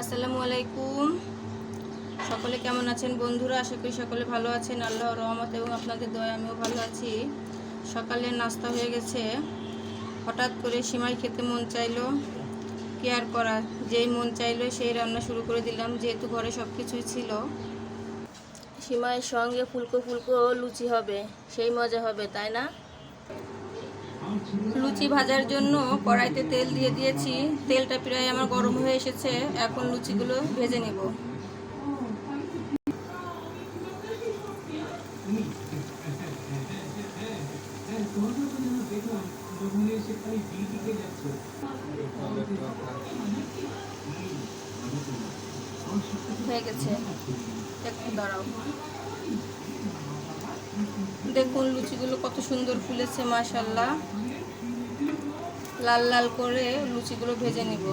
আসসালামু আলাইকুম। সকলে কেমন আছেন বন্ধুরা? আশা করি সকলে ভালো আছেন। আল্লাহর রহমত এবং আপনাদের দয়ায় আমিও ভালো আছি। সকালের নাস্তা হয়ে গেছে। হঠাৎ করে সিমাই খেতে মন চাইলো, কি আর করা, যেই মন চাইলো সেই রান্না শুরু করে দিলাম। যেহেতু ঘরে সব কিছুই ছিল। সিমাইয়ের সঙ্গে ফুলকো ফুলকো লুচি হবে, সেই মজা হবে, তাই না? লুচি ভাজার জন্য কড়াইতে তেল দিয়ে দিয়েছি। তেলটা প্রায় আমার গরম হয়ে এসেছে। এখন লুচিগুলো ভেজে নেব। হয়ে গেছে, একটু দাঁড়াও। দেখুন লুচিগুলো কত সুন্দর ফুলেছে, মাশাআল্লাহ। লাল লাল করে লুচিগুলো ভেজে নিব।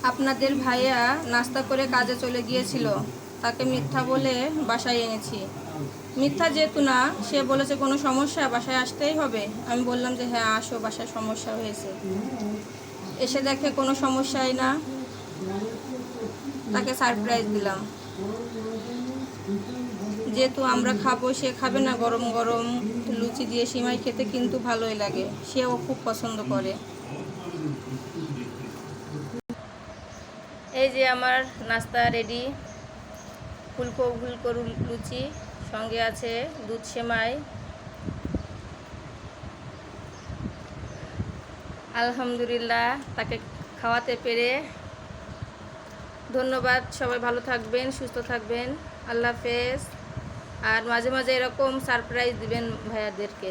আপনাদের ভাইয়া নাস্তা করে কাজে চলে গিয়েছিল, তাকে মিথ্যা বলে বাসায় এনেছি। মিথ্যা যেহেতু না, সে বলেছে কোনো সমস্যা, বাসায় আসতেই হবে। আমি বললাম যে হ্যাঁ আসো, বাসায় সমস্যা হয়েছে। এসে দেখে কোনো সমস্যাই না, তাকে সারপ্রাইজ দিলাম। যেহেতু আমরা খাবো, সে খাবে না, গরম গরম লুচি দিয়ে সিমাই খেতে কিন্তু ভালোই লাগে, সেও খুব পছন্দ করে। এই যে আমার নাস্তা রেডি। ফুলকো ফুলকো লুচি, সঙ্গে আছে দুধ সেমাই। আলহামদুলিল্লাহ, তাকে খাওয়াতে পেরে ধন্যবাদ। সবাই ভালো থাকবেন, সুস্থ থাকবেন। আল্লাহ হাফেজ। আর মাঝে মাঝে এরকম সারপ্রাইজ দিবেন ভাইয়াদেরকে।